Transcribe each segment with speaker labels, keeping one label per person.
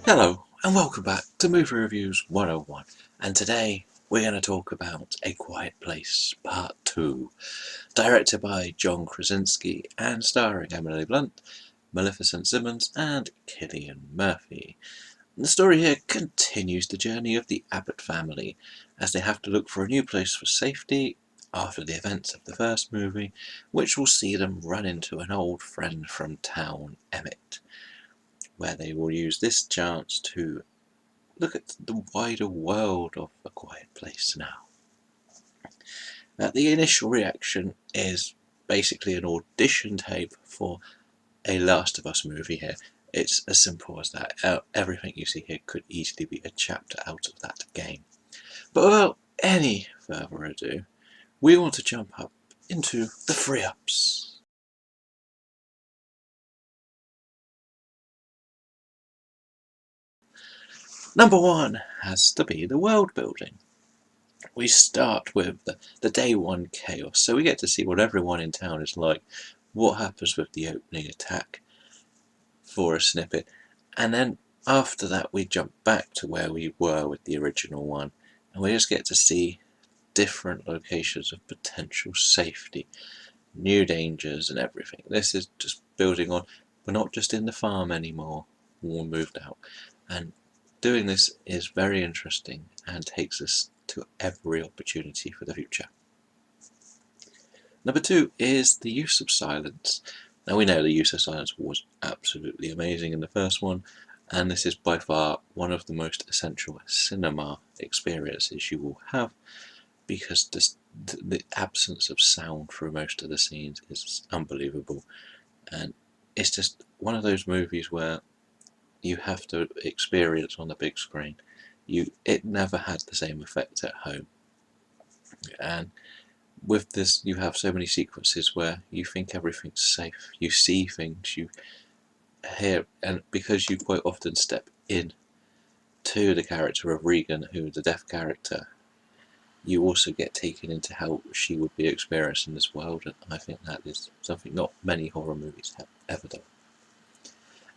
Speaker 1: Hello and welcome back to Movie Reviews 101, and today we're going to talk about A Quiet Place Part 2, directed by John Krasinski and starring Emily Blunt, Maleficent Simmons and Cillian Murphy. The story here continues the journey of the Abbott family as they have to look for a new place for safety after the events of the first movie, which will see them run into an old friend from town, Emmett, where they will use this chance to look at the wider world of A Quiet Place now. The initial reaction is basically an audition tape for a Last of Us movie here. It's as simple as that. Everything you see here could easily be a chapter out of that game. But without any further ado, we want to jump up into the free ups. Number one has to be the world building. We start with the day one chaos, so we get to see what everyone in town is like, what happens with the opening attack for a snippet, and then after that we jump back to where we were with the original one, and we just get to see different locations of potential safety, new dangers and everything. This is just building on, we're not just in the farm anymore, we moved out, and doing this is very interesting and takes us to every opportunity for the future. Number two is the use of silence. Now we know the use of silence was absolutely amazing in the first one, and this is by far one of the most essential cinema experiences you will have, because the absence of sound for most of the scenes is unbelievable, and it's just one of those movies where you have to experience on the big screen. It never had the same effect at home, and with this you have so many sequences where you think everything's safe, you see things, you hear, and because you quite often step in to the character of Regan, who the deaf character, you also get taken into how she would be experiencing this world, and I think that is something not many horror movies have ever done.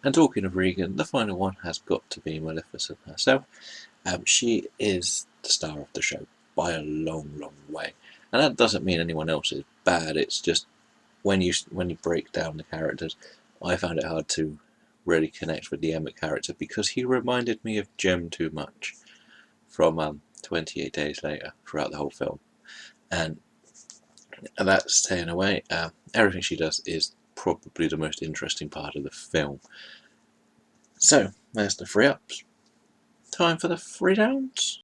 Speaker 1: And talking of Regan, the final one has got to be Maleficent herself. She is the star of the show by a long, long way, and that doesn't mean anyone else is bad. It's just when you break down the characters, I found it hard to really connect with the Emmett character because he reminded me of Jem too much from 28 Days Later throughout the whole film, and that's staying away. Everything she does is probably the most interesting part of the film. So there's the free ups. Time for the free downs.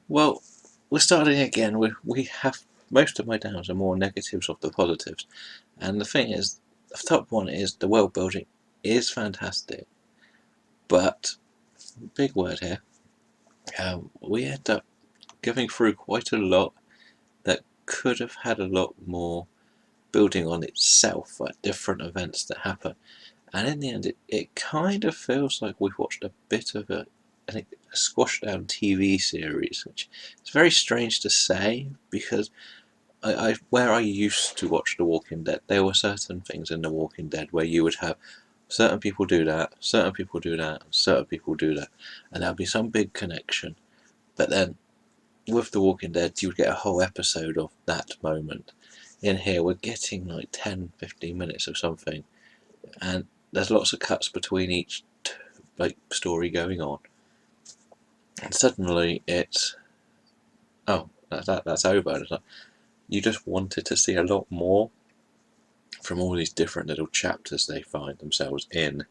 Speaker 1: Well, we're starting again. We have most of my downs are more negatives of the positives, and the thing is, the top one is the world building is fantastic, but big word here. We end up going through quite a lot that could have had a lot more building on itself at different events that happen, and in the end, it kind of feels like we've watched a bit of a squashed down TV series, which is very strange to say because where I used to watch The Walking Dead, there were certain things in The Walking Dead where you would have certain people do that, certain people do that, certain people do that, and there'd be some big connection. But then with The Walking Dead, you would get a whole episode of that moment. In here, we're getting like 10, 15 minutes of something, and there's lots of cuts between each story going on. And suddenly it's, oh, that's over. It's like, you just wanted to see a lot more from all these different little chapters they find themselves in.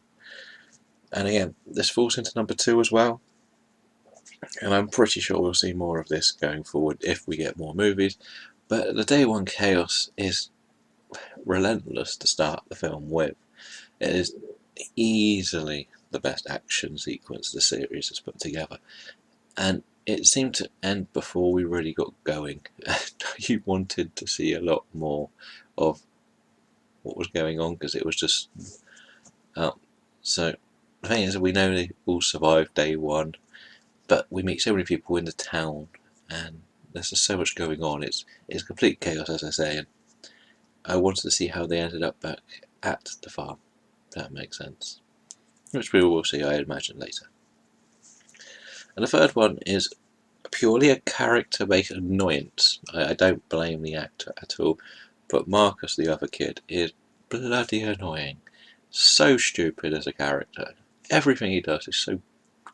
Speaker 1: And again, this falls into number two as well, and I'm pretty sure we'll see more of this going forward if we get more movies. But the day one chaos is relentless to start the film with. It is easily the best action sequence the series has put together, and it seemed to end before we really got going. You wanted to see a lot more of what was going on because it was just so the thing is, we know they all survived day one, but we meet so many people in the town, and there's just so much going on. It's complete chaos, as I say, and I wanted to see how they ended up back at the farm. That makes sense. Which we will see, I imagine, later. And the third one is purely a character-based annoyance. I don't blame the actor at all, but Marcus, the other kid, is bloody annoying. So stupid as a character. Everything he does is so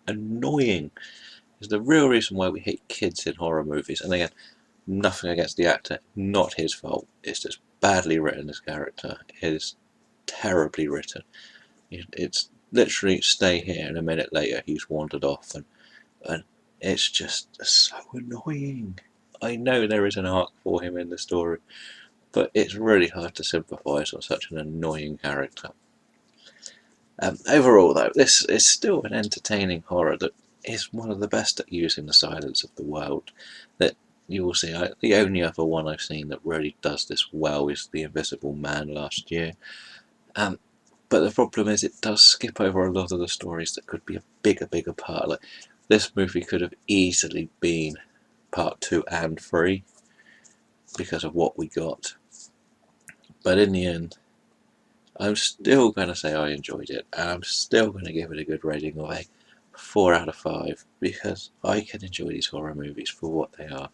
Speaker 1: annoying. Is the real reason why we hate kids in horror movies. And again, nothing against the actor, not his fault. It's just badly written, this character. It is terribly written. It's literally stay here, and a minute later he's wandered off, and it's just so annoying. I know there is an arc for him in the story, but it's really hard to sympathise with such an annoying character. Overall, though, this is still an entertaining horror that is one of the best at using the silence of the world. That you will see. The only other one I've seen that really does this well is The Invisible Man last year. But the problem is it does skip over a lot of the stories that could be a bigger part. Like, this movie could have easily been part 2 and 3 because of what we got. But in the end, I'm still going to say I enjoyed it, and I'm still going to give it a good rating of a 4 out of 5 because I can enjoy these horror movies for what they are.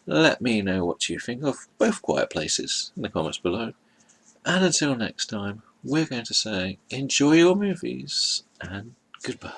Speaker 1: Let me know what you think of both Quiet Places in the comments below. And until next time, we're going to say enjoy your movies and goodbye.